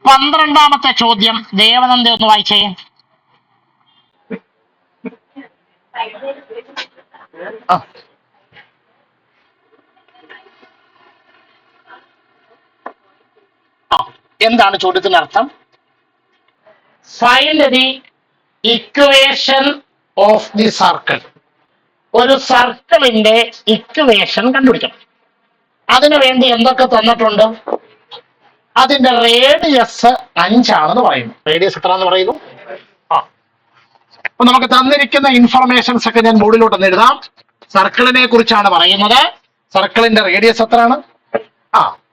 12ാമത്തെ ചോദ്യം ദേവനന്ദ ഒന്ന് വായിച്ചേ. എന്താണ് ചോദ്യത്തിന്റെ അർത്ഥം? Find the equation of the circle. ഒരു സർക്കിളിന്റെ ഇക്വേഷൻ കണ്ടുപിടിക്കണം. അതിനു വേണ്ടി എന്തൊക്കെ തന്നിട്ടുണ്ട്? അതിന്റെ റേഡിയസ് 5 ആണെന്ന് പറയുന്നു. റേഡിയസ് എത്ര എന്ന് പറയുന്നു? അപ്പൊ നമുക്ക് തന്നിരിക്കുന്ന ഇൻഫർമേഷൻസ് ഒക്കെ ഞാൻ ബോർഡിലോട്ട് എഴുതാം. സർക്കിളിനെ കുറിച്ചാണ് പറയുന്നത്. സർക്കിളിന്റെ റേഡിയസ് എത്രയാണ്?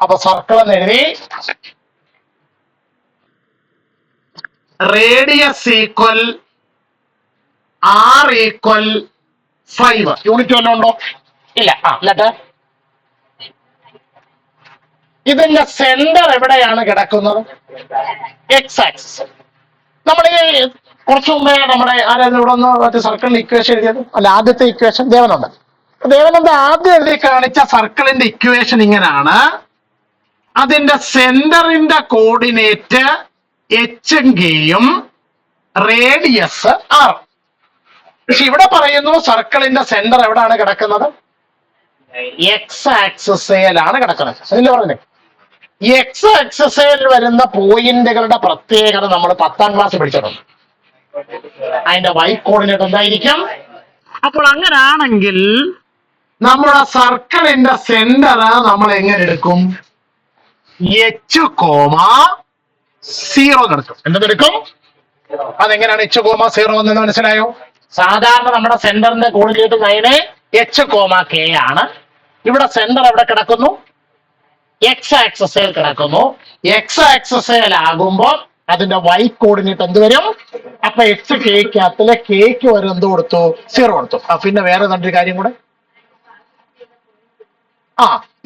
അപ്പൊ സർക്കിൾ എന്ന് എഴുതി. Radius equal R equal 5. Unit വല്ലതും ഉണ്ടോ? ഇല്ല. എന്നിട്ട് ഇതിന്റെ സെന്റർ എവിടെയാണ് കിടക്കുന്നത്? X axis. നമ്മൾ ഈ കുറച്ചു മുമ്പേ നമ്മുടെ ആരായിരുന്നു ഇവിടെ ഒന്ന് മറ്റേ സർക്കിളിന്റെ ഇക്വേഷൻ എഴുതിയത്? അല്ല, ആദ്യത്തെ ഇക്വേഷൻ ദേവനന്ദ ആദ്യം എഴുതി കാണിച്ച സർക്കിളിന്റെ ഇക്വേഷൻ ഇങ്ങനെയാണ്. അതിന്റെ സെന്ററിന്റെ കോർഡിനേറ്റ് എച്ചും കെയും റേഡിയസ് ആർ. പക്ഷെ ഇവിടെ പറയുന്നു സർക്കിളിന്റെ സെന്റർ എവിടെയാണ് കിടക്കുന്നത്? എക്സ് ആക്സിസിലാണ് കിടക്കുന്നത്. അതിൽ പറഞ്ഞേ എക്സ് ആക്സിസിൽ വരുന്ന പോയിന്റുകളുടെ പ്രത്യേകത നമ്മൾ 10ാം ക്ലാസ് പഠിച്ചിട്ടുണ്ട്. അതിന്റെ വൈ കോർഡിനേറ്റ് എന്തായിരിക്കും? അപ്പോൾ അങ്ങനാണെങ്കിൽ നമ്മുടെ സർക്കിളിന്റെ സെന്റർ നമ്മൾ എങ്ങനെ എടുക്കും? H, 0 എടുക്കും. എന്തെടുക്കും? അതെങ്ങനെയാണ് H, 0 എന്ന് മനസ്സിലായോ? സാധാരണ നമ്മുടെ സെന്ററിന്റെ കോർഡിനേറ്റ് ലൈന് H, K ആണ്. ഇവിടെ സെന്റർ എവിടെ കിടക്കുന്നു? എക്സ് ആക്സിസിൽ കിടക്കുന്നു. എക്സ് ആക്സിസിലാകുമ്പോൾ അതിന്റെ വൈ കോർഡിനേറ്റ് എന്ത് വരും? അപ്പൊ എക്സ് കേക്കകത്തിലെ കേക്ക് വരും എന്ത് കൊടുത്തു? 0 കൊടുത്തു. പിന്നെ വേറെ രണ്ടൊരു കാര്യം കൂടെ.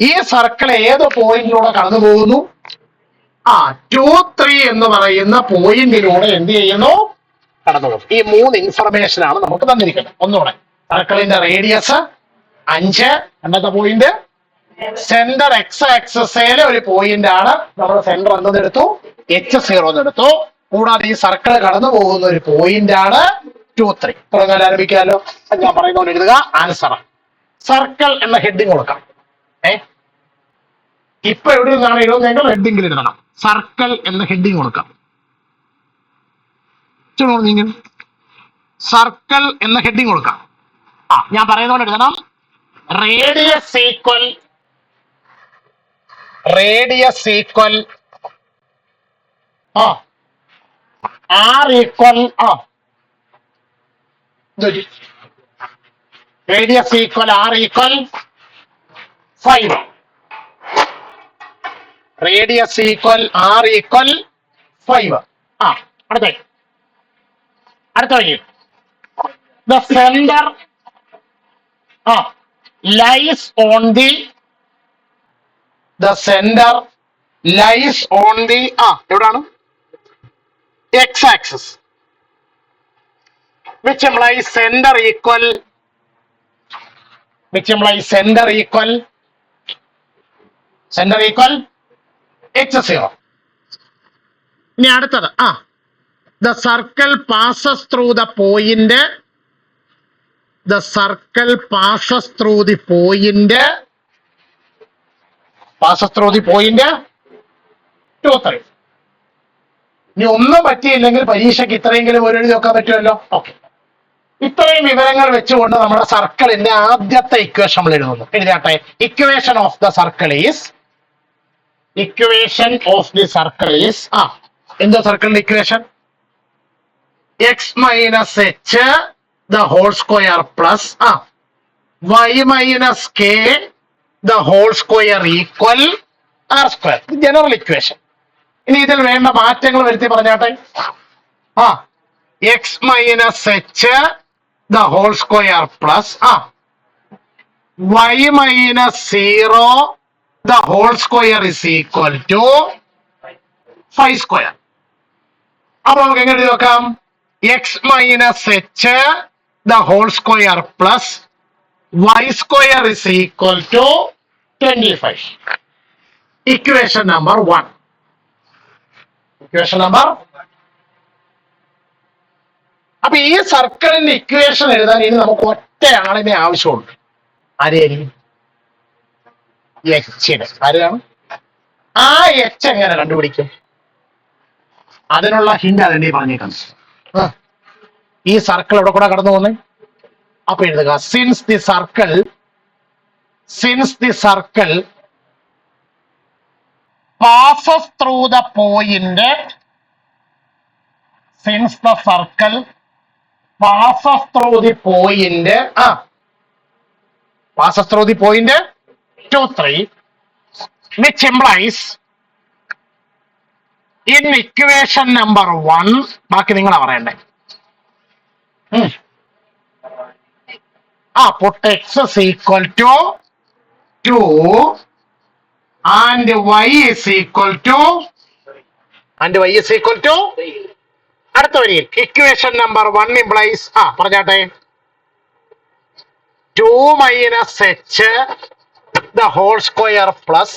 ഈ സർക്കിൾ ഏത് പോയിന്റിലൂടെ കടന്നു പോകുന്നു? 2, 3 എന്ന് പറയുന്ന പോയിന്റിലൂടെ എന്ത് ചെയ്യുന്നു? കടന്നു പോകും. ഈ 3 ഇൻഫർമേഷൻ ആണ് നമുക്ക് തന്നിരിക്കുന്നത്. ഒന്നുകൂടെ, സർക്കിളിന്റെ റേഡിയസ് 5, രണ്ടാമത്തെ പോയിന്റ് സെന്റർ എക്സ് ആക്സിസിലെ ഒരു പോയിന്റ് ആണ്. നമ്മുടെ സെന്റർ എന്തെടുത്തു? H0 എന്നെടുത്തു. കൂടാതെ ഈ സർക്കിൾ കടന്നു പോകുന്ന ഒരു പോയിന്റ് ആണ് 2, 3. തുടങ്ങാൻ ആരംഭിക്കാമല്ലോ. ഞാൻ പറയുന്ന എഴുതുക. ആൻസർ സർക്കിൾ എന്ന ഹെഡിങ് കൊടുക്കാം. ഇപ്പൊ എവിടെ നിന്നാണ് എഴുതുന്നതെങ്കിൽ ഹെഡിങ്ങിൽ എഴുതണം. സർക്കിൾ എന്ന ഹെഡിങ് കൊടുക്കാം. സർക്കിൾ എന്ന ഹെഡിങ് കൊടുക്കാം. ഞാൻ പറയുന്ന പോലെ എഴുതണം. Radius equal R equal radius equal R equal 5. Radius equal R equal 5. അടുത്ത വഴി. The centre lies on the എവിടാണ്? X axis. which implies center equal H0. ഇനി അടുത്തത് the circle passes through the point 2, 3. ഇനി ഒന്നും പറ്റിയില്ലെങ്കിൽ പരീക്ഷയ്ക്ക് ഇത്രയെങ്കിലും ഒരു എഴുതി വെക്കാൻ പറ്റുമല്ലോ. ഓക്കെ, ഇത്രയും വിവരങ്ങൾ വെച്ചുകൊണ്ട് നമ്മുടെ സർക്കിളിന്റെ ആദ്യത്തെ ഇക്വേഷൻ നമ്മൾ എഴുതുന്നു. എഴുതാട്ടെ. Equation of the circle is എന്താ സർക്കിളിന്റെ equation? X minus H the whole square plus Y minus K the whole square equal r square. General equation. ഇനി ഇതിൽ വേണ്ട മാറ്റങ്ങൾ വരുത്തി പറഞ്ഞാട്ടെ. X minus H the whole square plus Y minus 0 the whole square is equal to 5 square. അപ്പൊ നമുക്ക് എങ്ങനെ എഴുതി നോക്കാം? X minus H the whole square plus Y square is equal to 25. Equation number 1. Equation number. അപ്പൊ ഈ സർക്കിളിന്റെ equation എഴുതാൻ ഇനി നമുക്ക് ഒറ്റയാളിനെ ആവശ്യമുണ്ട്. ആരെയായിരിക്കും? എച്ചിന്. ആരെയാണ്? ആ എച്ച് എങ്ങനെ കണ്ടുപിടിക്കും? അതിനുള്ള ഹിന്റ് അതിന്റെ പറഞ്ഞേക്കാം. ഈ സർക്കിൾ എവിടെ കൂടെ കടന്നു പോകുന്നേ? അപ്പൊ എഴുതുക since the circle passes through the point, since the circle passes through the point, passes through the point 2, 3, which implies in equation number 1, ബാക്കി നിങ്ങളാ പറയണ്ടേ. put x is equal to 2 and y is equal to അടുത്ത വരിയിൽ equation number 1 implies പറഞ്ഞാട്ടെ 2 minus h the whole square plus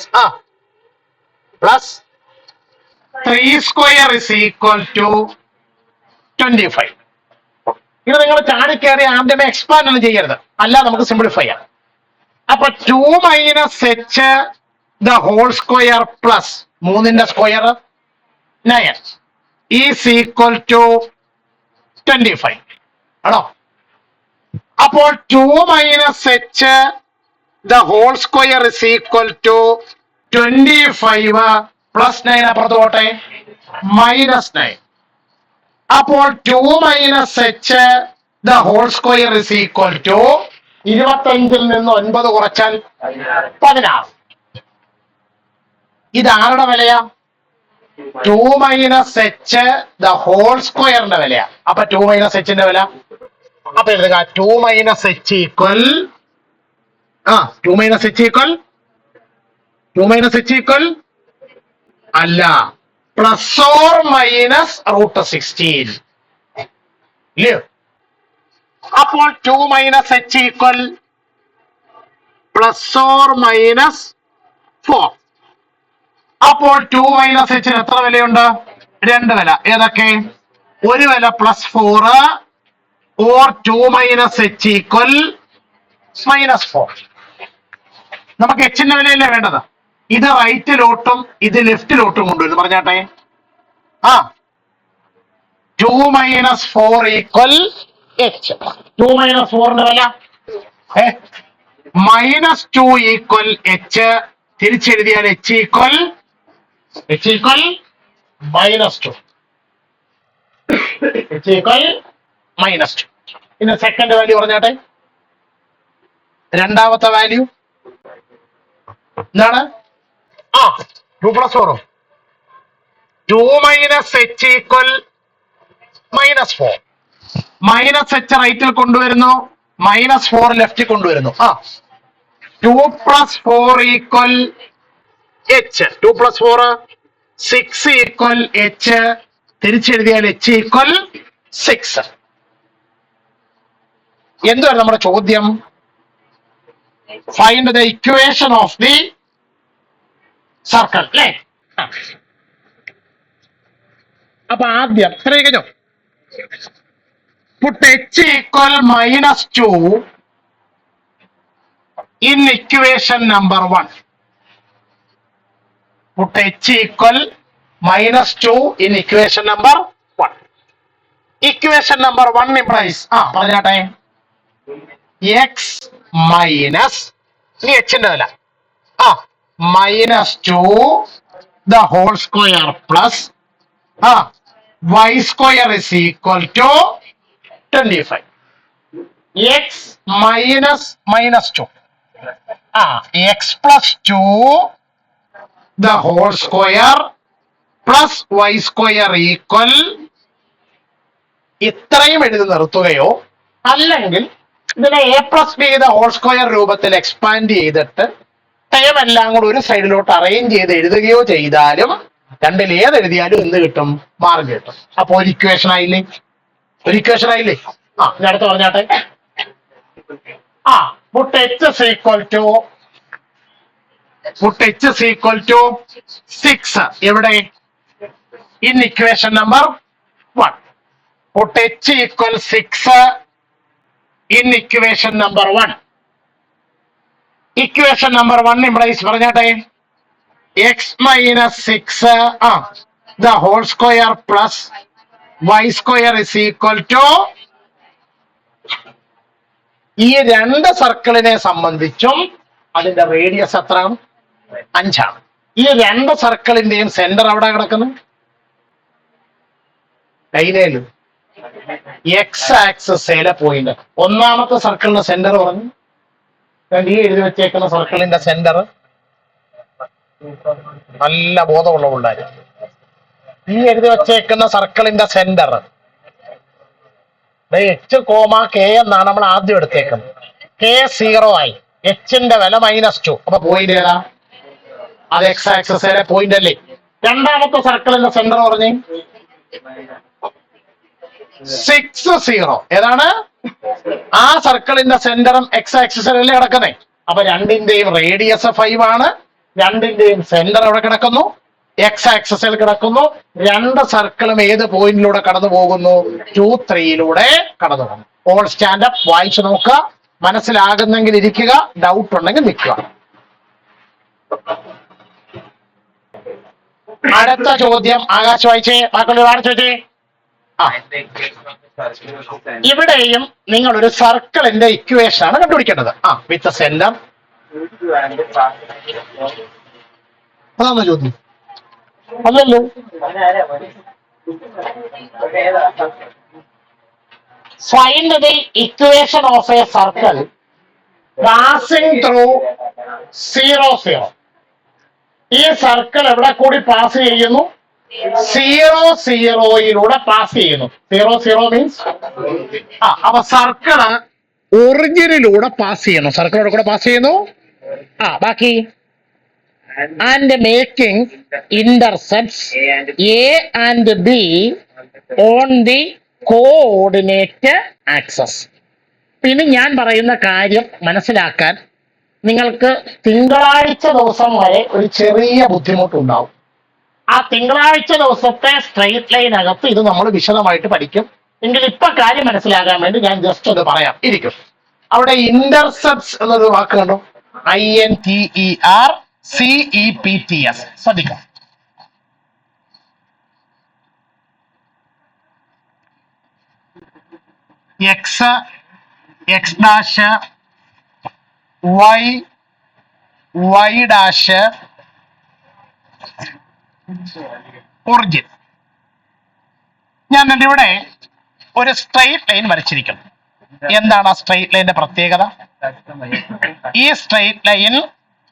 3 square is equal to 25. ഇത് നിങ്ങൾ ചാടിക്കയറി ആദ്യം expand ഒന്നും ചെയ്യരുത്, അല്ല നമുക്ക് സിംപ്ലിഫൈ ചെയ്യാം. അപ്പൊ 2 minus h the whole square plus 3ന്റെ സ്ക്വയർ 9 is equal to 25 ആണോ? അപ്പോൾ 2 minus h the whole square is equal to 25 plus 9 അപ്പുറത്ത് പോട്ടെ -9. അപ്പോൾ 2 minus h the whole square is equal to 25ൽ നിന്ന് 9 കുറച്ചാൽ 16. ഇത് ആരുടെ വിലയാ? 2 minus h the whole squareന്റെ വിലയാ. അപ്പൊ 2 minus h ന്റെ വില അപ്പൊ എഴുതുക 2 minus h equal 2 minus h equal അല്ല plus or minus √16 ഇല്ലയോ? അപ്പോൾ 2 minus h equal plus or minus 4. അപ്പോൾ 2 minus h ന് എത്ര വിലയുണ്ട്? 2 വില. ഏതൊക്കെ? ഒരു വില +4 or 2 minus h equal -4. നമുക്ക് h ന്റെ വിലയല്ലേ വേണ്ടത്. ഇത് റൈറ്റിലോട്ടും ഇത് ലെഫ്റ്റിലോട്ടും കൊണ്ടുവരും. പറഞ്ഞാട്ടെ 2 minus 4 equal h. 2 minus 4ന്റെ വില -2 equal h. തിരിച്ചെഴുതിയാൽ h equal -2. h equal -2. ഇനി സെക്കൻഡ് വാല്യൂ പറഞ്ഞാട്ടെ. രണ്ടാമത്തെ വാല്യൂ എന്താണ്? 2 + 4. 2 minus h equal -4. -h റൈറ്റിൽ കൊണ്ടുവരുന്നു, -4 ലെഫ്റ്റിൽ കൊണ്ടുവരുന്നു. 2 + 4 equal h. 2 + 4 6 equal h. തിരിച്ചെഴുതിയാൽ h equal 6. എന്താണ് നമ്മുടെ ചോദ്യം? Find the equation of the circle അല്ലേ? അപ്പൊ ആദ്യം എത്ര കഴിഞ്ഞു? put h equal -2 in equation number 1. put h equal -2 in equation number 1. Equation number 1 implies പറഞ്ഞാട്ടെ x minus h ന്റെ വില -2 the whole square plus y square is equal to 25. x minus -2 x plus 2 the whole square plus y square equal ഇത്രയും എഴുതി നിർത്തുകയോ അല്ലെങ്കിൽ ഇതിനെ a plus b the whole square രൂപത്തിൽ expand ചെയ്തിട്ട് term എല്ലാം കൂടെ ഒരു സൈഡിലോട്ട് അറേഞ്ച് ചെയ്ത് എഴുതുകയോ ചെയ്താലും രണ്ടിൽ ഏത് എഴുതിയാലും എന്ത് കിട്ടും? മാർക്ക് കിട്ടും. അപ്പൊ ഒരു ഇക്വേഷൻ ആയില്ലേ? ഞാൻ അടുത്ത് പറഞ്ഞാട്ടെ. put h is equal to Put h is equal to 6. എവിടെ? In equation number 1. Put h equal 6 in equation number 1. Equation number 1 implies പറഞ്ഞാട്ടെ x minus 6 the whole square plus y square is equal to ഈ രണ്ട് സർക്കിളിനെ സംബന്ധിച്ചും അതിന്റെ radius എത്രയാണ്? 5 ആണ്. ഈ രണ്ട് സർക്കിളിന്റെയും സെന്റർ എവിടെ കിടക്കുന്നു? ലൈനേല് എക്സ് ആക്സിസിലെ പോയിന്റ്. ഒന്നാമത്തെ സർക്കിളിന്റെ സെന്റർ പറഞ്ഞു. ഈ എഴുതി വെച്ചേക്കുന്ന സർക്കിളിന്റെ സെന്റർ നല്ല ബോധമുള്ള പിള്ളേര്. ഈ എഴുതി വെച്ചേക്കുന്ന സർക്കിളിന്റെ സെന്റർ എച്ച് കോമ കെ എന്നാണ് നമ്മൾ ആദ്യം എടുത്തേക്കുന്നത്. കെ 0 ആയി, എച്ചിന്റെ വില -2. അപ്പൊ പോയിന്റ് ഏതാ? അത് എക്സ് ആക്സിസിലെ പോയിന്റ് അല്ലേ? രണ്ടാമത്തെ സർക്കിളിന്റെ സെന്റർ പറഞ്ഞേ 6 0. ഏതാണ്? ആ സർക്കിളിന്റെ സെന്ററും എക്സ് ആക്സിസിലല്ലേ കിടക്കുന്നേ. അപ്പൊ രണ്ടിന്റെയും റേഡിയസ് 5 ആണ്. രണ്ടിന്റെയും സെന്റർ എവിടെ കിടക്കുന്നു? എക്സ് ആക്സിസിൽ കിടക്കുന്നു. രണ്ട് സർക്കിളും ഏത് പോയിന്റിലൂടെ കടന്നു പോകുന്നു? 2, 3 കടന്നു പോകുന്നു. ഓൾ സ്റ്റാൻഡപ്പ് വായിച്ചു നോക്കുക. മനസ്സിലാകുന്നെങ്കിൽ ഇരിക്കുക, ഡൗട്ട് ഉണ്ടെങ്കിൽ നിൽക്കുക. അടുത്ത ചോദ്യം ആകാശ് വായിച്ചേ, ബാക്കിയുള്ള ചോദിച്ചേ. ഇവിടെയും നിങ്ങൾ ഒരു സർക്കിളിന്റെ ഇക്വേഷൻ ആണ് കണ്ടുപിടിക്കേണ്ടത്. വിത്ത് സെന്റർ. അതാണോ ചോദ്യം? അല്ലല്ലോ. Find the equation of A circle passing through 0 0. ഈ സർക്കിൾ എവിടെ കൂടി പാസ് ചെയ്യുന്നു? 0 0 പാസ് ചെയ്യുന്നു. 0 0 മീൻസ് അപ്പൊ സർക്കിള് ഒറിജിനിലൂടെ പാസ് ചെയ്യുന്നു. സർക്കിളോടെ കൂടെ പാസ് ചെയ്യുന്നു. ബാക്കി and making intercepts A and B on the coordinate access. പിന്നെ ഞാൻ പറയുന്ന കാര്യം മനസ്സിലാക്കാൻ നിങ്ങൾക്ക് തിങ്കളാഴ്ച ദിവസം വരെ ഒരു ചെറിയ ബുദ്ധിമുട്ടുണ്ടാവും. ആ തിങ്കളാഴ്ച ദിവസത്തെ സ്ട്രെയിറ്റ് ലൈൻ അകത്ത് ഇത് നമ്മൾ വിശദമായിട്ട് പഠിക്കും. എങ്കിൽ ഇപ്പൊ കാര്യം മനസ്സിലാകാൻ വേണ്ടി ഞാൻ ജസ്റ്റ് ഒന്ന് പറയാം. ഇരിക്കും. അവിടെ ഇന്റർസെപ്റ്റ്സ് എന്നൊരു വാക്ക് കണ്ടോ? INTERCEPTS. ശ്രദ്ധിക്കാം. X, X dash, Y, Y dash, origin. ഞാൻ ഇവിടെ ഒരു സ്ട്രെയിറ്റ് ലൈൻ വരച്ചിരിക്കുന്നു. എന്താണ് ആ സ്ട്രെയിറ്റ് ലൈനിന്റെ പ്രത്യേകത? ഈ സ്ട്രെയിറ്റ് ലൈൻ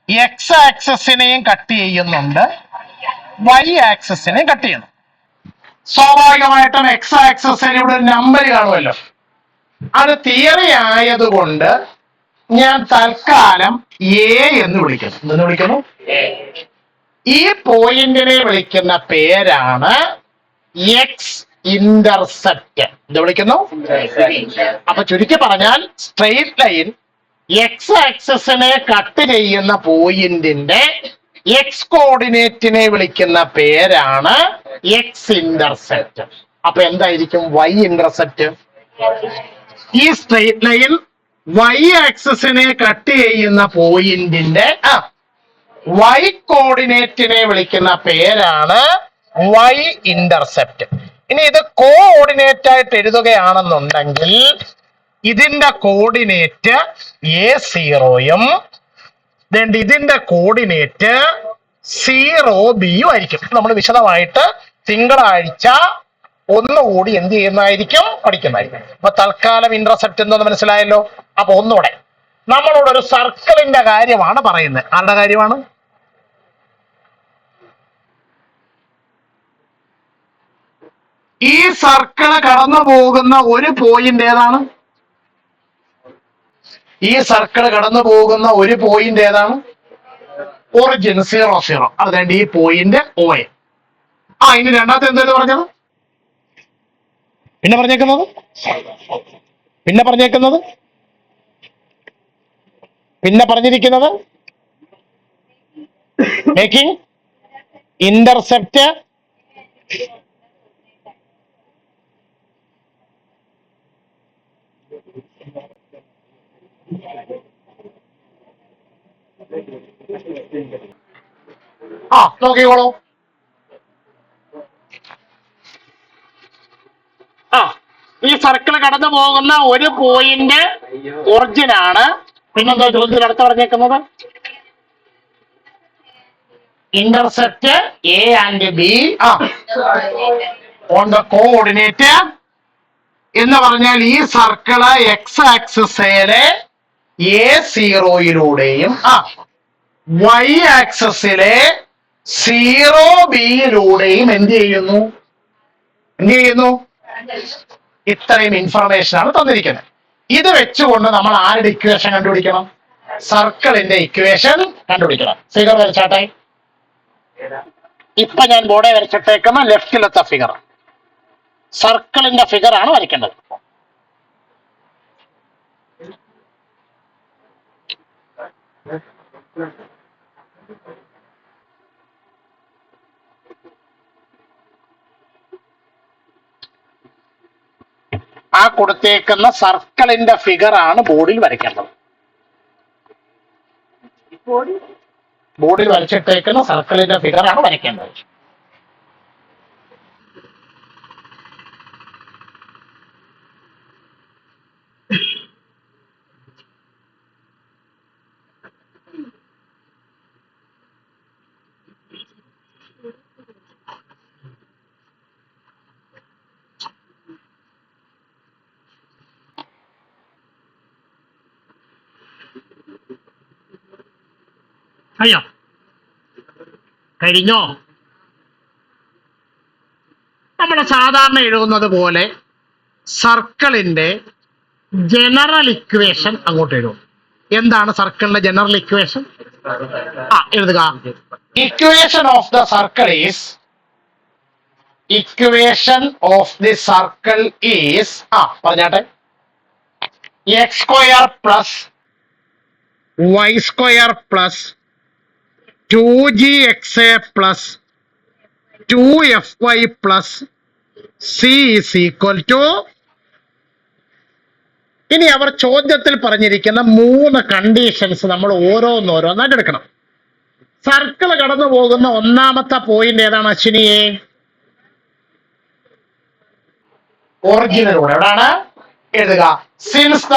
എക്സ് ആക്സിസിനെയും കട്ട് ചെയ്യുന്നുണ്ട്, വൈ ആക്സിസിനെയും കട്ട് ചെയ്യുന്നു. സ്വാഭാവികമായിട്ടും എക്സ് ആക്സിസിന് ഇവിടെ ഒരു നമ്പർ കാണുമല്ലോ. അത് തിയറി ആയതുകൊണ്ട് ഞാൻ തൽക്കാലം എ എന്ന് വിളിക്കുന്നു. എന്ന് വിളിക്കുന്നു? ഈ പോയിന്റിനെ വിളിക്കുന്ന പേരാണ് എക്സ് ഇന്റർസെപ്റ്റ്. ഇത് വിളിക്കുന്നു. അപ്പൊ ചുരുക്കി പറഞ്ഞാൽ സ്ട്രെയിറ്റ് ലൈൻ എക്സ് ആക്സിസിനെ കട്ട് ചെയ്യുന്ന പോയിന്റിന്റെ എക്സ് കോർഡിനേറ്റിനെ വിളിക്കുന്ന പേരാണ് എക്സ് ഇന്റർസെപ്റ്റ്. അപ്പൊ എന്തായിരിക്കും വൈ ഇന്റർസെപ്റ്റ്? ഈ സ്ട്രെയിറ്റ് ലൈൻ വൈ ആക്സിസിനെ കട്ട് ചെയ്യുന്ന പോയിന്റിന്റെ വൈ കോർഡിനേറ്റിനെ വിളിക്കുന്ന പേരാണ് വൈ ഇന്റർസെപ്റ്റ്. ഇനി ഇത് കോഓർഡിനേറ്റ് ആയിട്ട് എഴുതുകയാണെന്നുണ്ടെങ്കിൽ ഇതിന്റെ കോർഡിനേറ്റ് A0യും ഇതിന്റെ കോർഡിനേറ്റ് 0B ആയിരിക്കും. നമ്മൾ വിശദമായിട്ട് തിങ്കളാഴ്ച ഒന്നുകൂടി എന്ത് ചെയ്യുന്നതായിരിക്കും? പഠിക്കുന്നതായിരിക്കും. അപ്പൊ തൽക്കാലം ഇന്റർസെപ്റ്റ് എന്നത് മനസ്സിലായല്ലോ. അപ്പൊ ഒന്നുകൂടെ നമ്മളോട് ഒരു സർക്കിളിന്റെ കാര്യമാണ് പറയുന്നത്. ആരുടെ കാര്യമാണ്? ഈ സർക്കിള് കടന്നു പോകുന്ന ഒരു പോയിന്റ് ഏതാണ്? ഈ സർക്കിള് കടന്നു പോകുന്ന ഒരു പോയിന്റ് ഏതാണ്? ഒറിജിൻ 0 0. അതുകൊണ്ട് ഈ പോയിന്റ് O. ഇനി രണ്ടാമത്തെ എന്തായാലും പറഞ്ഞത്? പിന്നെ പറഞ്ഞേക്കുന്നത് പിന്നെ പറഞ്ഞിരിക്കുന്നത് മേക്കിംഗ് ഇന്റർസെപ്റ്റ് നോക്കിക്കോളൂ. ഈ സർക്കിൾ കടന്നു പോകുന്ന ഒരു പോയിന്റ് ഒറിജിൻ ആണ്. പിന്നെന്താ ചോദ്യത്തിൽ അടുത്ത് പറഞ്ഞേക്കുന്നത്? Intercept A and B on the coordinate എന്ന് പറഞ്ഞാൽ ഈ സർക്കിള് എക്സ് ആക്സിസിലെ A0-യിലൂടെയും വൈ ആക്സിസിലെ 0B-യിലൂടെയും എന്ത് ചെയ്യുന്നു? ഇത്രയും ഇൻഫർമേഷൻ ആണ് തന്നിരിക്കുന്നത്. ഇത് വെച്ചുകൊണ്ട് നമ്മൾ ആരുടെ ഇക്വേഷൻ കണ്ടുപിടിക്കണം? സർക്കിളിന്റെ ഇക്വേഷൻ കണ്ടുപിടിക്കണം. ഫിഗർ വരച്ചാട്ടെ. ഇപ്പൊ ഞാൻ ബോർഡെ വരച്ചിട്ടേക്കുന്ന ലെഫ്റ്റിലത്തെ ഫിഗർ സർക്കിളിന്റെ ഫിഗർ ആണ് വരയ്ക്കേണ്ടത്. ആ കൊടുത്തേക്കുന്ന സർക്കിളിന്റെ ഫിഗർ ആണ് ബോർഡിൽ വരയ്ക്കേണ്ടത്. ബോർഡിൽ വരച്ചിട്ടേക്കുന്ന സർക്കിളിന്റെ ഫിഗർ ആണ് വരയ്ക്കേണ്ടത്. അയ്യോ കഴിഞ്ഞോ? നമ്മൾ സാധാരണ എഴുതുന്നത് പോലെ സർക്കിളിന്റെ ജനറൽ ഇക്വേഷൻ അങ്ങോട്ട് എഴുതും. എന്താണ് സർക്കിളിന്റെ ജനറൽ ഇക്വേഷൻ? എഴുതുക. Equation of the circle is പറഞ്ഞാട്ടെ x² plus y² plus 2gxa plus 2fy plus c is equal to. ഇനി അവർ ചോദ്യത്തിൽ പറഞ്ഞിരിക്കുന്ന 3 കണ്ടീഷൻസ് നമ്മൾ ഓരോന്നോരോന്നായിട്ട് എടുക്കണം. സർക്കിൾ കടന്നു പോകുന്ന ഒന്നാമത്തെ പോയിന്റ് ഏതാണ് അശ്വിനിയെ? ഒറിജിനിലൂടെ. എവിടാണ്? എഴുതുക. Since the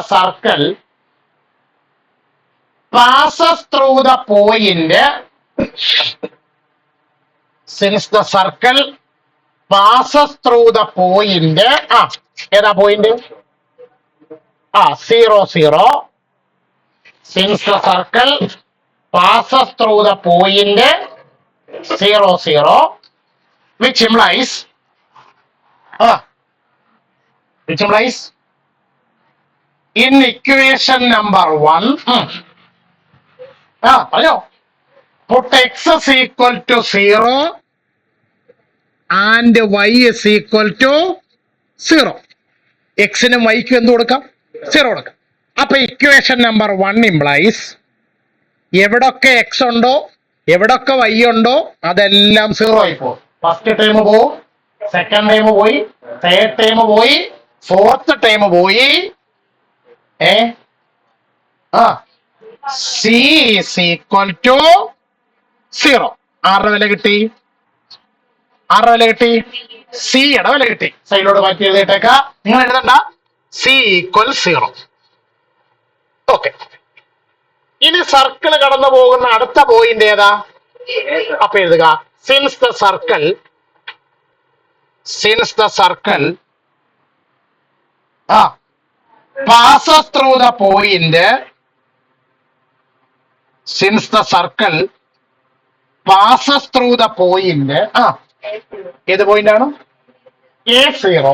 circle passes through the point. Since the circle passes through the point. ഏതാ point? 0 0. Since the circle passes through the point 0 0, which implies in equation number 1 put x is equal to 0 and y is equal to 0. x നും y ക്കും എന്ത് കൊടുക്കാം? 0 കൊടുക്കാം. അപ്പൊ equation number 1 implies എവിടൊക്കെ x ഉണ്ടോ എവിടൊക്കെ y ഉണ്ടോ അതെല്ലാം 0 ആയി പോകും. ഫസ്റ്റ് ടൈം പോവും, സെക്കൻഡ് ടൈം പോയി, തേർഡ് ടൈം പോയി, ഫോർത്ത് ടൈം പോയി. c is equal to 0. ആരുടെ വില കിട്ടി? c യുടെ വില കിട്ടി. സൈഡിലോട് മാറ്റി എഴുതിയിട്ടേക്ക. നിങ്ങൾ എഴുതണ്ട. c equal 0. ഓക്കെ. ഇനി സർക്കിൾ കടന്നു പോകുന്ന അടുത്ത പോയിന്റ് ഏതാ? അപ്പൊ എഴുതുക. Since the circle passes through the point. Since the circle passes through the point. ഏത് പോയിന്റ് ആണ്? A0.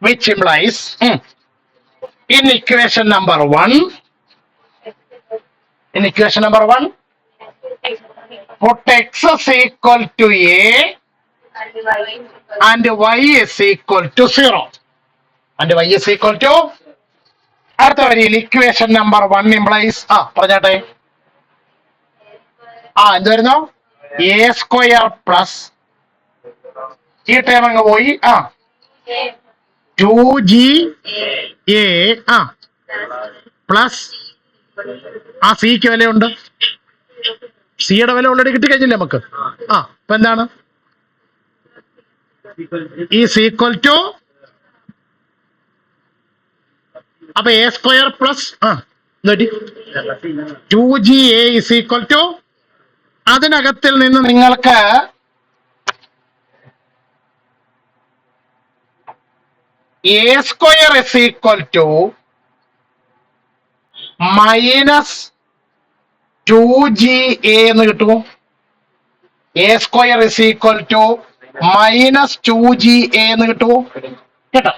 Which implies in equation number 1 put x is equal to a and y is equal to 0. And y is equal to അടുത്ത വരിയിൽ equation number 1 implies പറഞ്ഞാട്ടെ. എന്തായിരുന്നു? A square plus ഈ term അങ്ങ് പോയി 2GA plus സിക്ക് വിലയുണ്ട്. സിയുടെ വില ഓൾറെഡി കിട്ടിക്കഴിഞ്ഞില്ലേ നമുക്ക്? അപ്പൊ എന്താണ്? ഈസ് ഈക്വൽ ടു അപ്പൊ a square plus 2GA is equal to അതിനകത്തിൽ നിന്ന് നിങ്ങൾക്ക് a square is equal to minus 2GA എന്ന് കിട്ടുമോ? A square is equal to minus 2GA എന്ന് കിട്ടുമോ? കേട്ടോ.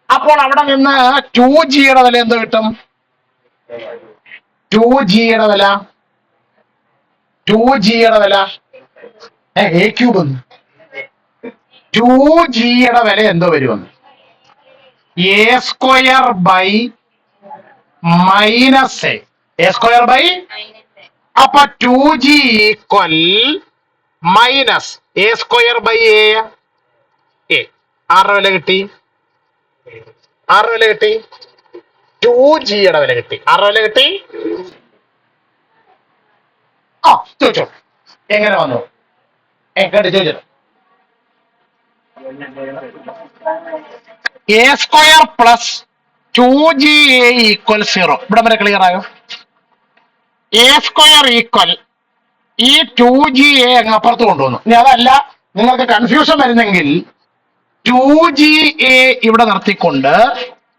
അപ്പോൾ അവിടെ നിന്ന് 2Gയുടെ വില എന്ത് കിട്ടും? 2Gയുടെ വില 2Gയുടെ വില എ ക്യൂബ് 2Gയുടെ വില എന്തോ വരുമെന്ന്? A square by minus A square by അപ്പൊ 2G equal minus A square by A. ആരുടെ വില കിട്ടി? 2Gയുടെ വില കിട്ടി. ആരുടെ വില കിട്ടി? ചോദിച്ചോ എങ്ങനെ വന്നു? കേട്ട് ചോദിച്ചോ. A square plus 2GA equal 0. ഇവിടെ വരെ ക്ലിയർ ആയോ? എ സ്ക്വയർ ഈക്വൽ ഈ 2GA അങ്ങ് അപ്പുറത്ത് കൊണ്ടുവന്നു. ഇനി അതല്ല നിങ്ങൾക്ക് കൺഫ്യൂഷൻ വരുന്നെങ്കിൽ 2GA ഇവിടെ നിർത്തിക്കൊണ്ട്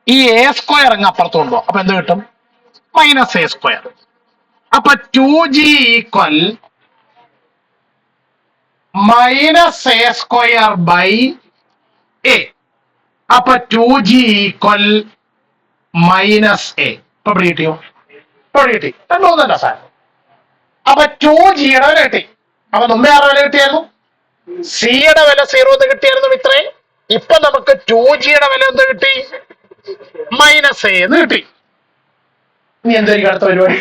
ഈ എ സ്ക്വയർ അങ്ങ് അപ്പുറത്ത് കൊണ്ടുപോകും. അപ്പൊ എന്ത് കിട്ടും? Minus A square. അപ്പൊ 2G equal minus A square by A. അപ്പൊ 2G ഈക്വൽ മൈനസ് എ. ഇപ്പൊ കിട്ടിയോ? കിട്ടി. രണ്ടോന്നല്ല സാർ. അപ്പൊ 2Gയുടെ വില കിട്ടി. അപ്പൊ മുമ്പേ ആരുടെ വില കിട്ടിയായിരുന്നു? സിയുടെ വില 0 എന്ന് കിട്ടിയായിരുന്നു ഇത്രയും. ഇപ്പൊ നമുക്ക് 2Gയുടെ വില എന്ത് കിട്ടി? മൈനസ് എ എന്ന് കിട്ടി. ഇനി എന്തായിരിക്കും അടുത്ത പരിപാടി?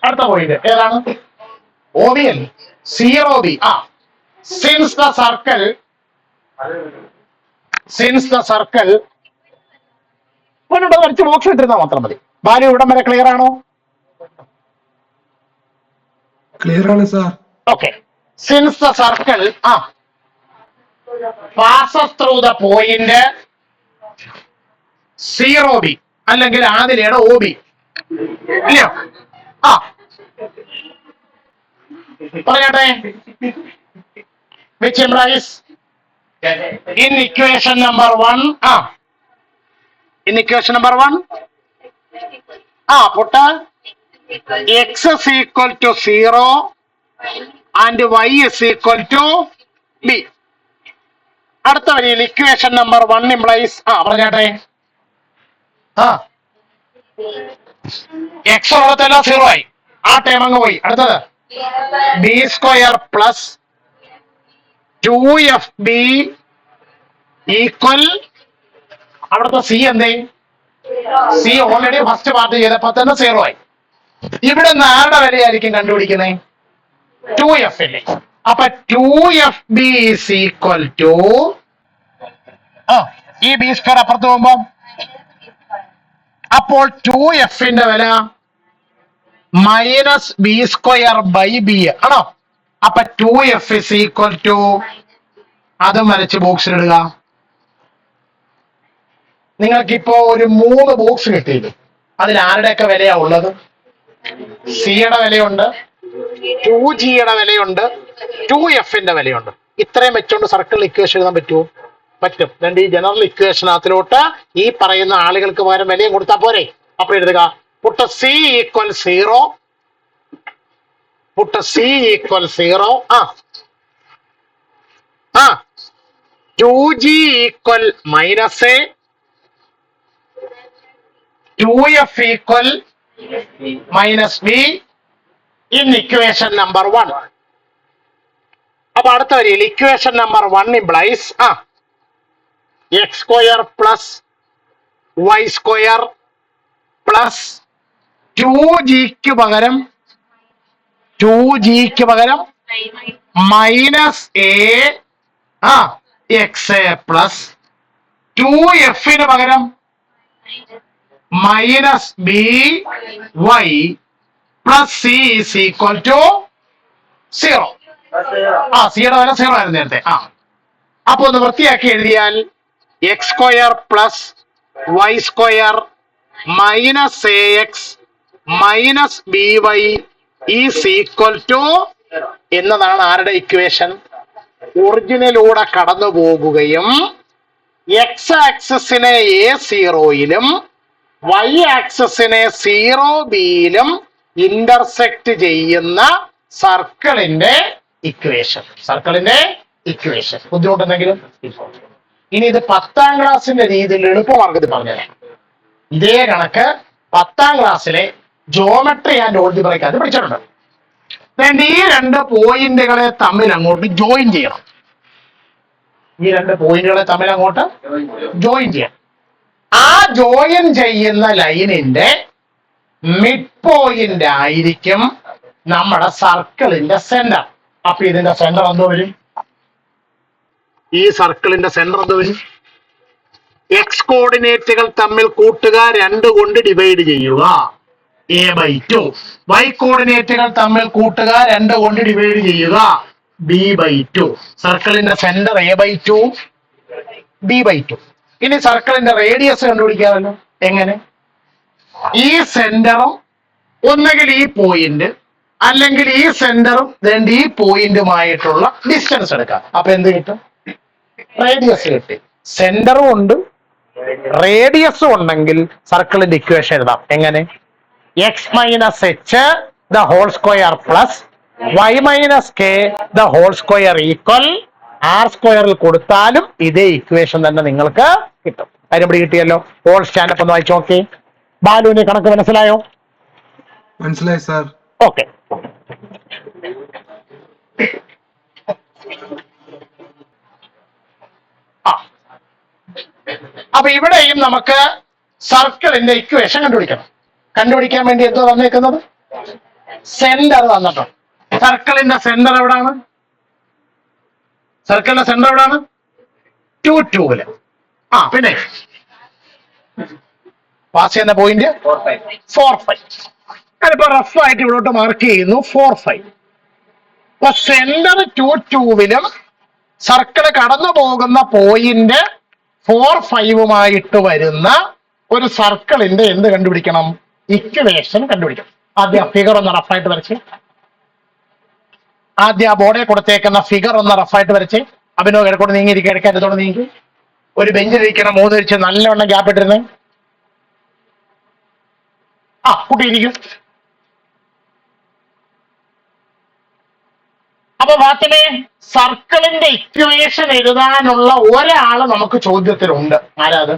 അടുത്ത പോയിന്റ് ഏതാണ്? OB അല്ലേ? 0B. സിൻസ് ദ സർക്കിൾ വരച്ച് ബോക്സ് ഇട്ടിരുന്നാൽ മാത്രം മതി. ബാലു ഇവിടം വരെ ക്ലിയർ ആണോ? ക്ലിയർ ആണ് sir. Okay. Since the circle passes through the point 0B അല്ലെങ്കിൽ ആദിലയുടെ OB ഇല്ലയോ? പറയട്ടെ. which implies in equation number 1 put x is equal to 0 and y is equal to b. അടുത്ത വരിയിൽ ഇക്വേഷൻ നമ്പർ 1 implies പറഞ്ഞാട്ടെ. X ഉള്ളതെല്ലാം 0 ആയി. ആ time അങ്ങ് പോയി. അടുത്തത് B square plus 2FB equal അവിടുത്തെ സി എന്തേ? സി ഓൾറെഡി ഫസ്റ്റ് പാർട്ട് ചെയ്തപ്പോ തന്നെ 0 ആയി. ഇവിടെ നിന്ന് ആരുടെ വിലയായിരിക്കും കണ്ടുപിടിക്കുന്നത്? 2F അല്ലേ? അപ്പൊ 2FB ഈസ് ഈക്വൽ ടു ഈ ബി സ്ക്വയർ അപ്പുറത്ത് പോകുമ്പോ അപ്പോൾ 2Fന്റെ വില minus B square by B ആണോ? അപ്പൊ 2F ഇസ് ഈക്വൽ ടു അതും വരച്ച് ബോക്സിലിടുക. നിങ്ങൾക്കിപ്പോ ഒരു 3 ബോക്സ് കിട്ടിയത്. അതിൽ ആരുടെയൊക്കെ വിലയാ ഉള്ളത്? സിയുടെ വിലയുണ്ട്, 2Gയുടെ വിലയുണ്ട്, 2Fന്റെ വിലയുണ്ട്. ഇത്രയും വെച്ചോണ്ട് സർക്കിൾ ഇക്വേഷൻ എഴുതാൻ പറ്റുമോ? പറ്റും. രണ്ട് ഈ ജനറൽ ഇക്വേഷനകത്തിലോട്ട് ഈ പറയുന്ന ആളുകൾക്ക് പകരം വിലയും കൊടുത്താൽ പോരെ? അപ്പൊ എഴുതുക put C equal 0 2G equal minus A, 2F equal minus B in equation number 1. അപ്പൊ അടുത്ത വരിയിൽ equation number 1 implies x square plus Y square plus 2g പകരം 2g പകരം minus A X A plus 2f പകരം minus B Y plus C is equal to 0. സിയുടെ വില 0 ആയിരുന്നു നേരത്തെ. അപ്പൊ ഒന്ന് വൃത്തിയാക്കി എഴുതിയാൽ X square plus Y square minus A X minus B Y is equal to എന്നതാണ് ആരുടെ ഇക്വേഷൻ? ഒറിജിനിലൂടെ കടന്നു പോകുകയും എക്സ് ആക്സിസിനെ A0-യിലും വൈ ആക്സിസിനെ 0B-യിലും ഇന്റർസെക്ട് ചെയ്യുന്ന സർക്കിളിന്റെ ഇക്വേഷൻ. ബുദ്ധിമുട്ടുണ്ടെങ്കിലും ഇനി ഇത് 10ാം ക്ലാസ്സിന്റെ രീതിയിൽ എളുപ്പമാർഗത്തിൽ പറഞ്ഞുതരാം. ഇതേ കണക്ക് 10ാം ക്ലാസ്സിലെ ജോമെട്രി ആൻഡ് ഓൾജിബ്രയ്ക്ക് അത് പഠിച്ചിട്ടുണ്ട്. ഈ 2 പോയിന്റുകളെ തമ്മിൽ അങ്ങോട്ട് ജോയിൻ ചെയ്യണം. ആ ജോയിൻ ചെയ്യുന്ന ലൈനിന്റെ മിഡ് പോയിന്റ് ആയിരിക്കും നമ്മുടെ സർക്കിളിന്റെ സെന്റർ. അപ്പൊ ഇതിന്റെ സെന്റർ എന്തോ വരും? ഈ സർക്കിളിന്റെ സെന്റർ എന്തോ വരും? എക്സ് കോർഡിനേറ്റുകൾ തമ്മിൽ കൂട്ടുക, 2 കൊണ്ട് ഡിവൈഡ് ചെയ്യുക a/2. വൈ കോർഡിനേറ്റുകൾ തമ്മിൽ കൂട്ടുക, 2 കൊണ്ട് ഡിവൈഡ് ചെയ്യുക b/2. സർക്കിളിന്റെ സെന്റർ a/2 b/2. ഇനി സർക്കിളിന്റെ റേഡിയസ് കണ്ടുപിടിക്കാമല്ലോ. എങ്ങനെ? ഈ സെന്ററും ഒന്നുകിൽ ഈ പോയിന്റ് അല്ലെങ്കിൽ ഈ സെന്ററും ഈ പോയിന്റുമായിട്ടുള്ള ഡിസ്റ്റൻസ് എടുക്കാം. അപ്പൊ എന്ത് കിട്ടും? റേഡിയസ് കിട്ടി. സെന്ററും ഉണ്ട് റേഡിയസും ഉണ്ടെങ്കിൽ സർക്കിളിന്റെ ഇക്വേഷൻ എഴുതാം. എങ്ങനെ? X minus H the whole square plus Y minus K the whole square equal R സ്ക്വയറിൽ കൊടുത്താലും ഇതേ ഇക്വേഷൻ തന്നെ നിങ്ങൾക്ക് കിട്ടും. അതിനെപ്പടി കിട്ടിയല്ലോ. ഓൾ സ്റ്റാൻഡപ്പ് ഒന്ന് വായിച്ചു നോക്കി. ബാലുവിന് കണക്ക് മനസ്സിലായോ? മനസ്സിലായി സാർ. ഓക്കെ. അപ്പൊ ഇവിടെയും നമുക്ക് സർക്കിളിന്റെ ഇക്വേഷൻ കണ്ടുപിടിക്കാൻ വേണ്ടി എന്തോ തന്നേക്കുന്നത്? സെന്റർ തന്നിട്ടുണ്ട്. സർക്കിളിന്റെ സെന്റർ എവിടാണ്? 2 2. പിന്നെ പാസ് ചെയ്യുന്ന പോയിന്റ് 4 5. ഞാനിപ്പോ റഫ് ആയിട്ട് ഇവിടോട്ട് മാർക്ക് ചെയ്യുന്നു 4 5. അപ്പൊ സെന്റർ 2 2 സർക്കിള് കടന്നു പോകുന്ന പോയിന്റ് 4 5 വരുന്ന ഒരു സർക്കിളിന്റെ എന്ത് കണ്ടുപിടിക്കണം? ഇക്വേഷൻ കണ്ടുപിടിക്കണം. ആദ്യം ഫിഗർ ഒന്ന് റഫായിട്ട് വരച്ച്, ആദ്യം ആ ബോർഡിൽ കൊടുത്തേക്കുന്ന ഫിഗർ ഒന്ന് റഫായിട്ട് വരച്ച്. അഭിനവ് കിഴക്കോട്ട് നീങ്ങിയിരിക്കുക, ഇടയ്ക്കത്തോട് നീങ്ങി. ഒരു ബെഞ്ചിലിരിക്കണം, 3 തിരിച്ച് നല്ലവണ്ണം ഗ്യാപ്പ് ഇട്ടിരുന്നേ. കുട്ടിയിരിക്കും. അപ്പൊ വാത്തിനെ സർക്കിളിന്റെ ഇക്വേഷൻ എഴുതാനുള്ള ഒരാള് നമുക്ക് ചോദ്യത്തിലുണ്ട്. ആരാത്?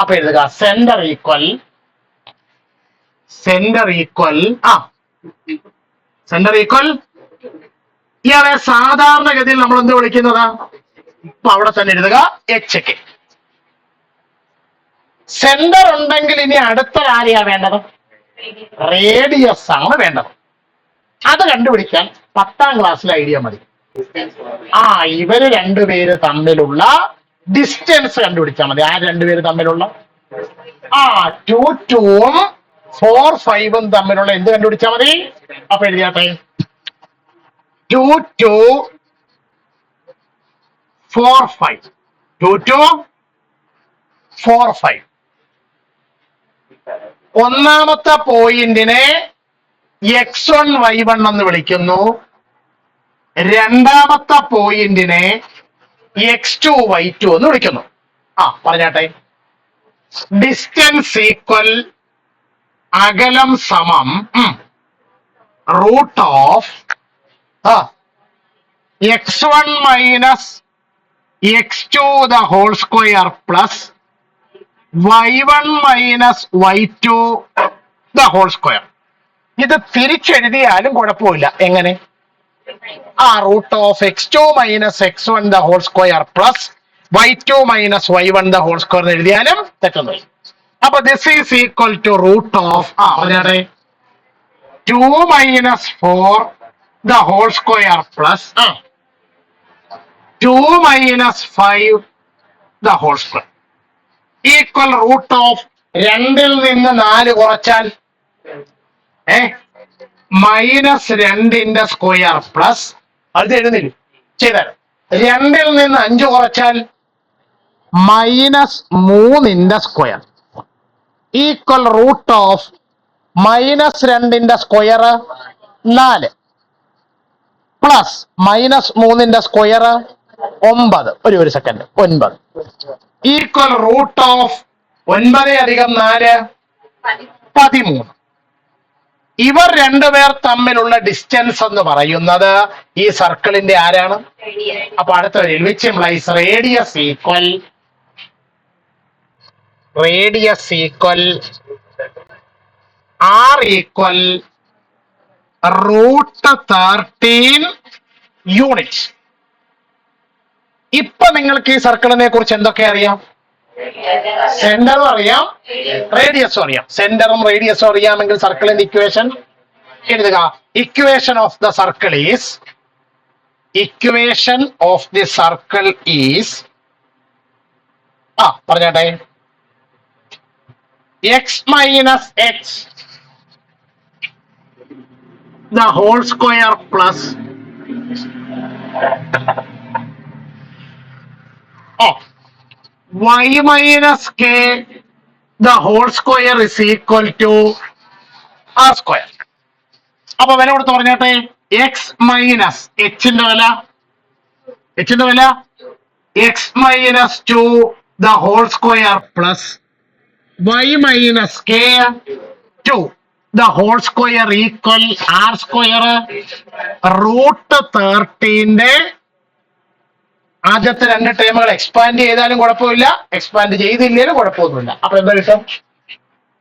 അപ്പൊ എഴുതുക സെന്റർ ഈക്വൽ ഇയാളെ സാധാരണഗതിയിൽ നമ്മൾ എന്ത് വിളിക്കുന്നത്? അപ്പൊ അവിടെ തന്നെ എഴുതുക എച്ച് കെ. സെന്റർ ഉണ്ടെങ്കിൽ ഇനി അടുത്ത ആരെയാ വേണ്ടത്? റേഡിയസ് ആണ് വേണ്ടത്. അത് കണ്ടുപിടിക്കാൻ 10ാം ക്ലാസ്സിലെ ഐഡിയ മതി. ഇവര് 2 പേര് തമ്മിലുള്ള ഡിസ്റ്റൻസ് കണ്ടുപിടിച്ചാൽ മതി. 2 പേര് തമ്മിലുള്ള 2 2 4 5 തമ്മിലുള്ള എന്ത് കണ്ടുപിടിച്ചാൽ മതി? അപ്പൊ എഴുതിയാട്ടെ 2 2 4 5. 2 2 4 5. ഒന്നാമത്തെ പോയിന്റിനെ x1 y1 എന്ന് വിളിക്കുന്നു. രണ്ടാമത്തെ പോയിന്റിനെ x2 y2 എന്ന് വിളിക്കുന്നു. പറഞ്ഞാട്ടെ. ഡിസ്റ്റൻസ് ഈക്വൽ അകലം സമം root of x1 minus x2 the whole square plus y1 minus y2 the whole square. ഇത് തിരിച്ചെഴുതിയാലും കുഴപ്പമില്ല. എങ്ങനെ? Root of x2 minus x1 the whole square plus y2 minus y1 the whole square എഴുതിയാലും തെറ്റുന്നില്ല. അപ്പൊ this is equal to root of പറഞ്ഞാട്ടെ 2 minus 4 the whole square plus 2 minus 5 the whole square equal root of 2ൽ നിന്ന് 4 കുറച്ചാൽ minus 2ന്റെ square plus അത് എഴുതുന്നില്ല ചെയ്താൽ 2ൽ നിന്ന് 5 കുറച്ചാൽ മൈനസ് 3ന്റെ square equal root of minus 2ന്റെ സ്ക്വയർ 4 പ്ലസ് മൈനസ് 3ന്റെ സ്ക്വയർ 9 ഒരു സെക്കൻഡ് 9 ഈക്വൽ റൂട്ട് ഓഫ് 9 അധികം 4 13. ഇവർ രണ്ടുപേർ തമ്മിലുള്ള ഡിസ്റ്റൻസ് എന്ന് പറയുന്നത് ഈ സർക്കിളിന്റെ ആരാണ്? അപ്പൊ അടുത്ത which implies radius equal R equal root 13 unit. ഇപ്പൊ നിങ്ങൾക്ക് ഈ സർക്കിളിനെ കുറിച്ച് എന്തൊക്കെ അറിയാം? സെന്ററും അറിയാം, റേഡിയസും അറിയാം. സെന്ററും റേഡിയസും അറിയാമെങ്കിൽ സർക്കിളിന്റെ ഇക്വേഷൻ എഴുതുക. Equation of the circle is പറഞ്ഞാട്ടെ x minus x the whole square plus y minus k the whole square is equal to r square. അപ്പൊ വില കൊടുത്ത് പറഞ്ഞാട്ടെ എക്സ് മൈനസ് എച്ചിന്റെ വില x minus 2 the whole square plus y minus k 2 the whole square equal r square root 13ന്റെ ആദ്യത്തെ 2 ടേമുകൾ expand ചെയ്താലും കുഴപ്പമില്ല, എക്സ്പാൻഡ് ചെയ്തില്ലേലും കുഴപ്പമൊന്നുമില്ല. അപ്പൊ എന്താ കിട്ടും?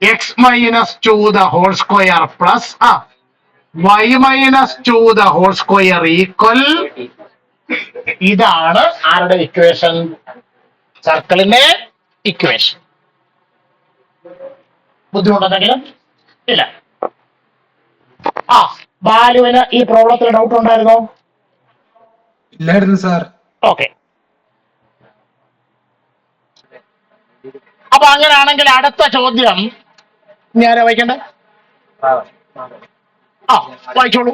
X minus 2 the whole square plus y minus 2 the whole square equal. ഇതാണ് ആരുടെ ഇക്വേഷൻ? സർക്കിളിന്റെ ഇക്വേഷൻ. ബുദ്ധിമുട്ടുണ്ടെങ്കിലും ഇല്ല. ബാലുവിന് ഈ പ്രോബ്ലത്തിൽ ഡൗട്ട് ഉണ്ടായിരുന്നോ? ഇല്ലായിരുന്നു സാർ. ഓക്കെ. അപ്പൊ അങ്ങനെയാണെങ്കിൽ അടുത്ത ചോദ്യം ഞാൻ വായിക്കണ്ടേ? വായിച്ചോളൂ.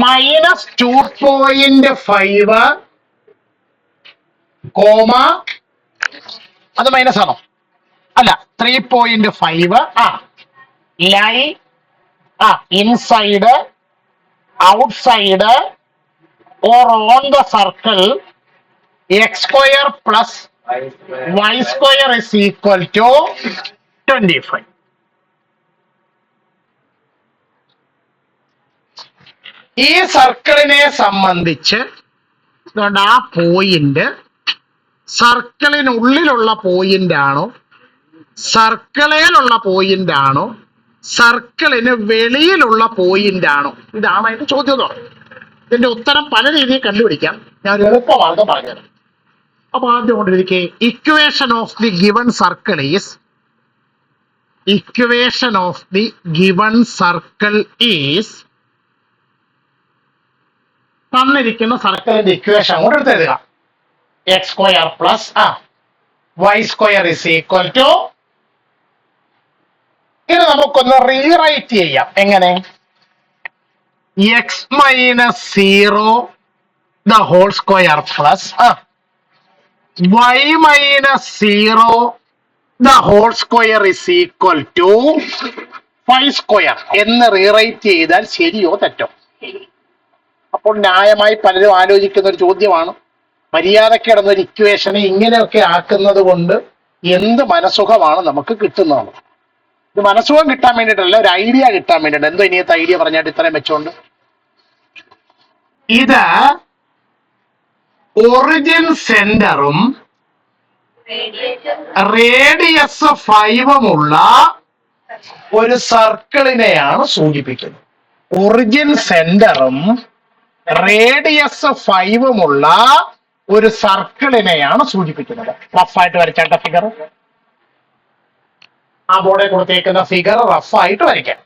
മൈനസ് 2.5 കോമ അത് മൈനസ് ആണോ? അല്ല 3.5 ലൈ inside, outside, or on the circle x square plus y square is equal to 25. ഈ സർക്കിളിനെ സംബന്ധിച്ച് ആ പോയിന്റ് സർക്കിളിനുള്ളിലുള്ള പോയിന്റ് ആണോ, സർക്കിളിലുള്ള പോയിന്റ് ആണോ, സർക്കിളിന് വെളിയിലുള്ള പോയിന്റ് ആണോ? ഇതാണ് അതിന്റെ ചോദ്യം എന്ന് പറയുന്നത്. ഇതിന്റെ ഉത്തരം പല രീതിയിൽ കണ്ടുപിടിക്കാം. ഞാൻ ഒരു എളുപ്പമാർഗം പറഞ്ഞത്. അപ്പൊ ആദ്യം കൊണ്ടിരിക്കെ equation of the given circle is തന്നിരിക്കുന്ന സർക്കിളിന്റെ ഇക്വേഷൻ കൊണ്ട് എടുത്ത് എഴുതുക. X square plus Y square is equal to. ഇത് നമുക്കൊന്ന് റീറൈറ്റ് ചെയ്യാം. എങ്ങനെ? X minus 0 the whole square plus Y minus 0 the whole square is equal to 5 square എന്ന് റീറൈറ്റ് ചെയ്താൽ ശരിയോ തെറ്റോ? അപ്പോൾ ന്യായമായി പലരും ആലോചിക്കുന്ന ഒരു ചോദ്യമാണ്, മര്യാദയ്ക്ക് കിടന്നൊരു ഇക്വേഷനെ ഇങ്ങനെയൊക്കെ ആക്കുന്നത് കൊണ്ട് എന്ത് മനസുഖമാണ് നമുക്ക് കിട്ടുന്നത്? ഇത് മനസുഖം കിട്ടാൻ വേണ്ടിയിട്ടല്ല, ഒരു ഐഡിയ കിട്ടാൻ വേണ്ടിയിട്ട്. എന്തോ ഇനിയത്തെ ഐഡിയ പറഞ്ഞായിട്ട് ഇത്രയും വെച്ചോണ്ട്, ഇത് ഒറിജിൻ സെന്ററും റേഡിയസ് 5 ഉള്ള ഒരു സർക്കിളിനെയാണ് സൂചിപ്പിക്കുന്നത്. ഒറിജിൻ സെന്ററും റേഡിയസ് 5ഉമുള്ള ഒരു സർക്കിളിനെയാണ് സൂചിപ്പിക്കുന്നത്. റഫായിട്ട് വരച്ചാട്ട ഫിഗർ, ആ ബോർഡിൽ കൊടുത്തേക്കുന്ന ഫിഗർ റഫായിട്ട് വരയ്ക്കാം.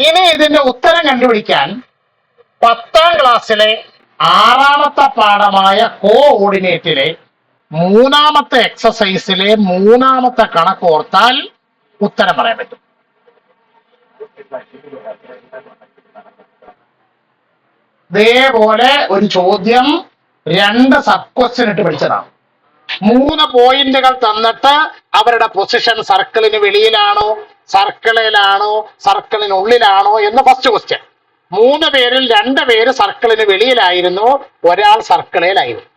ഇനി ഇതിന്റെ ഉത്തരം കണ്ടുപിടിക്കാൻ 10ാം ക്ലാസ്സിലെ 6ാമത്തെ പാഠമായ കോഓർഡിനേറ്റിലെ 3ാമത്തെ എക്സസൈസിലെ 3ാമത്തെ കണക്ക് ഓർത്താൽ ഉത്തരം പറയാൻ പറ്റും. ഇതേപോലെ ഒരു ചോദ്യം 2 സബ് ക്വസ്റ്റ്യൻ ഇട്ട് പഠിച്ചതാണ്. 3 പോയിന്റുകൾ തന്നിട്ട് അവരുടെ പൊസിഷൻ സർക്കിളിന് വെളിയിലാണോ, സർക്കിളിലാണോ, സർക്കിളിനുള്ളിലാണോ എന്ന് ഫസ്റ്റ് ക്വസ്റ്റ്യൻ. 3 പേരിൽ 2 പേര് സർക്കിളിന് വെളിയിലായിരുന്നു, ഒരാൾ സർക്കിളിലായിരുന്നു.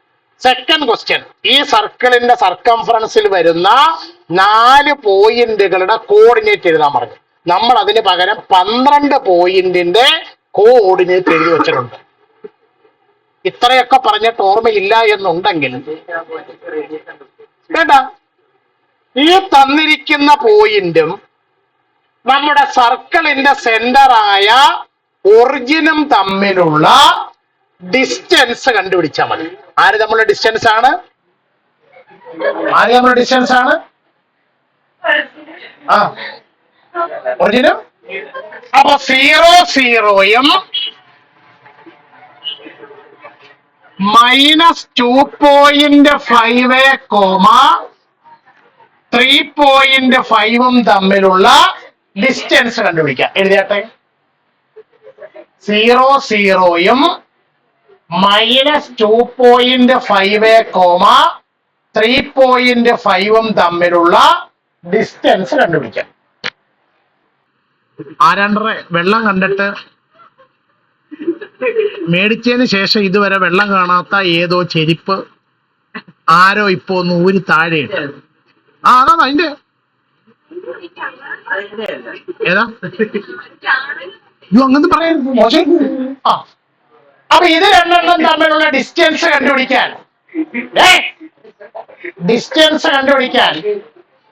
സെക്കൻഡ് ക്വസ്റ്റ്യൻ, ഈ സർക്കിളിന്റെ സർക്കംഫറൻസിൽ വരുന്ന 4 പോയിന്റുകളുടെ കോർഡിനേറ്റ് എഴുതാൻ പറഞ്ഞു. നമ്മൾ അതിന് പകരം 12 പോയിന്റിന്റെ കോഓർഡിനേറ്റ് എഴുതി വെച്ചിട്ടുണ്ട്. ഇത്രയൊക്കെ പറഞ്ഞിട്ട് ഓർമ്മയില്ല എന്നുണ്ടെങ്കിൽ വേണ്ട, ഈ തന്നിരിക്കുന്ന പോയിന്റും നമ്മുടെ സർക്കിളിന്റെ സെന്ററായ ഒറിജിനും തമ്മിലുള്ള ഡിസ്റ്റൻസ് കണ്ടുപിടിച്ചാൽ മതി. ആര് തമ്മിലുള്ള ഡിസ്റ്റൻസ് ആണ്? ആ, ഒറിജിനും. അപ്പൊ 0 0യും -2.5 3.5ഉം തമ്മിലുള്ള ഡിസ്റ്റൻസ് കണ്ടുപിടിക്കാം. എഴുതിയാട്ടെ. 0 0യും -2.5 3.5ഉം തമ്മിലുള്ള ഡിസ്റ്റൻസ് കണ്ടുപിടിക്കാം. ആരാണ്ടറെ വെള്ളം കണ്ടിട്ട് മേടിച്ചതിന് ശേഷം ഇതുവരെ വെള്ളം കാണാത്ത ഏതോ ചെരിപ്പ് ആരോ ഇപ്പൊ ഒന്ന് ഊരി താഴെ ഇട്ട്. അതാ അതിന്റെ ഏതാ അങ്ങനെ പറയുന്നത് മോശം. അപ്പൊ ഇത് 2 തമ്മിലുള്ള ഡിസ്റ്റൻസ് കണ്ടുപിടിക്കാൻ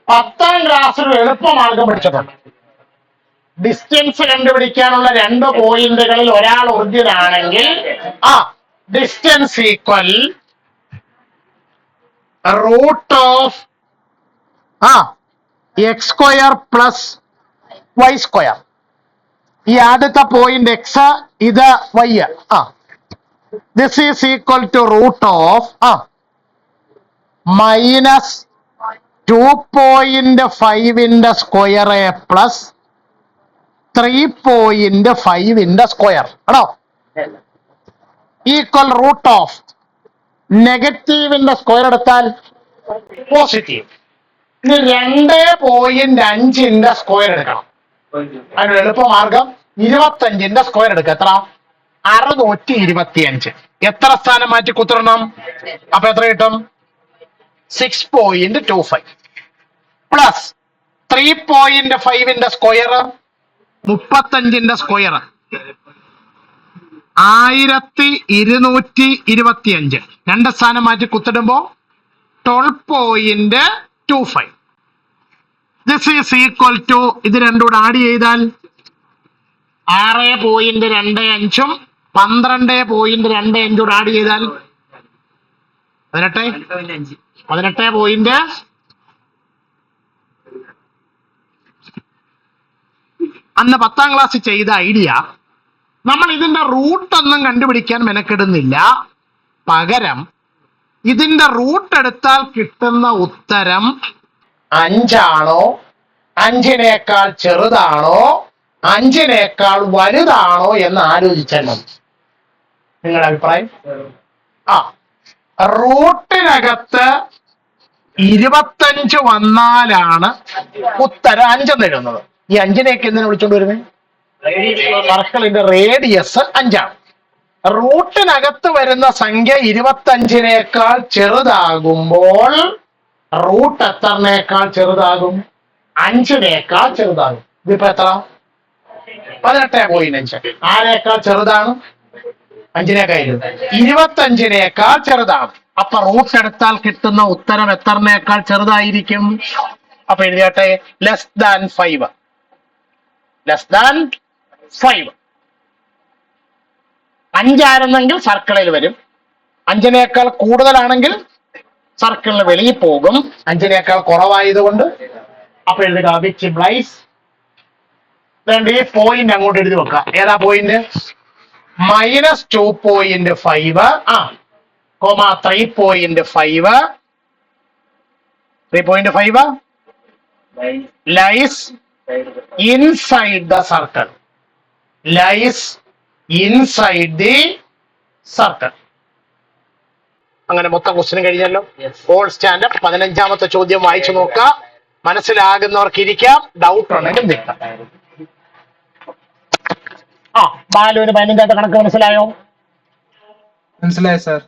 10ാം ക്ലാസ്സിൽ എളുപ്പമാർഗം പഠിച്ചിട്ടുണ്ട്. ഡിസ്റ്റൻസ് കണ്ടുപിടിക്കാനുള്ള 2 പോയിന്റുകളിൽ ഒരാൾ ഒറിജിൻ ആണെങ്കിൽ distance equal root of x² plus y². ഈ ആദ്യത്തെ പോയിന്റ് എക്സ്, ഇത് y. This is equal to root of -2.5ന്റെ സ്ക്വയർ പ്ലസ് 3.5ന്റെ സ്ക്വയർ ആണോ, ഈക്വൽ റൂട്ട് ഓഫ് നെഗറ്റീവിന്റെ സ്ക്വയർ എടുത്താൽ പോസിറ്റീവ്. ഇനി 2.5ന്റെ സ്ക്വയർ എടുക്കണം. അതിന് എളുപ്പമാർഗം 25ന്റെ സ്ക്വയർ എടുക്കുക. എത്ര? 625. എത്ര സ്ഥാനം മാറ്റി കുത്തിരണം? അപ്പൊ എത്ര കിട്ടും? 6.25 പ്ലസ് 3.5ന്റെ സ്ക്വയർ 35ന്റെ സ്ക്വയർ 1225. 2 സ്ഥാനം മാറ്റി കുത്തിടുമ്പോ 12.25. ദിസ് ഈസ് ഈക്വൽ ടു, ഇത് രണ്ടും കൂടെ ആഡ് ചെയ്താൽ 6.25ഉം 12.25 കൂടെ ആഡ് ചെയ്താൽ 18. അന്ന് 10ാം ക്ലാസ് ചെയ്ത ഐഡിയ നമ്മൾ ഇതിന്റെ റൂട്ട് ഒന്നും കണ്ടുപിടിക്കാൻ മെനക്കെടുന്നില്ല. പകരം ഇതിന്റെ റൂട്ട് എടുത്താൽ കിട്ടുന്ന ഉത്തരം 5 ആണോ, 5നേക്കാൾ ചെറുതാണോ, 5നേക്കാൾ വലുതാണോ എന്ന് ആലോചിച്ചാൽ മതി. നിങ്ങളുടെ അഭിപ്രായം? റൂട്ടിനകത്ത് 25 വന്നാലാണ് ഉത്തരം 5 എന്ന് എഴുതുന്നത്. ഈ 5നേക്ക് എന്തിനാ വിളിച്ചോണ്ട് വരുന്നത്? സർക്കിളിന്റെ റേഡിയസ് 5ആണ്. റൂട്ടിനകത്ത് വരുന്ന സംഖ്യ 25നേക്കാൾ ചെറുതാകുമ്പോൾ റൂട്ട് എത്രനേക്കാൾ ചെറുതാകും? 5നേക്കാൾ ചെറുതാകും. ഇതിപ്പോ എത്ര? 18.5. ആരേക്കാൾ ചെറുതാണ്? 5നേക്കാൾ 25നേക്കാൾ ചെറുതാണ്. അപ്പൊ റൂട്ട് എടുത്താൽ കിട്ടുന്ന ഉത്തരം എത്രനേക്കാൾ ചെറുതായിരിക്കും? അപ്പൊ എഴുതിയാട്ടെ, ലെസ് ദാൻ 5. Less than 5. 5 ആയിരുന്നെങ്കിൽ സർക്കിളിൽ വരും. 5-നേക്കാൾ കൂടുതലാണെങ്കിൽ സർക്കിളിന് വെളിയിൽ പോകും. 5-നേക്കാൾ കുറവായതുകൊണ്ട് അപ്പൊ എഴുതുക വിച്ച് ഇംപ്ലൈസ്. ഈ പോയിന്റ് അങ്ങോട്ട് എഴുതി വെക്കാം. ഏതാ point? -2.5 3.5 3.5 lies inside the circle. Lies inside the circle. അങ്ങനെ മൊത്തം ക്വസ്റ്റ്യൻ കഴിഞ്ഞല്ലോ. ഓൾ സ്റ്റാൻഡപ്പ് 15ാമത്തെ ചോദ്യം വായിച്ചു നോക്കുക. മനസ്സിലാകുന്നവർക്ക് ഇരിക്കാം, ഡൗട്ട് ഉണ്ടെങ്കിൽ നിൽക്കാം. ബാലുവിന് 15ാമത്തെ കണക്ക് മനസ്സിലായോ? മനസ്സിലായി സാർ.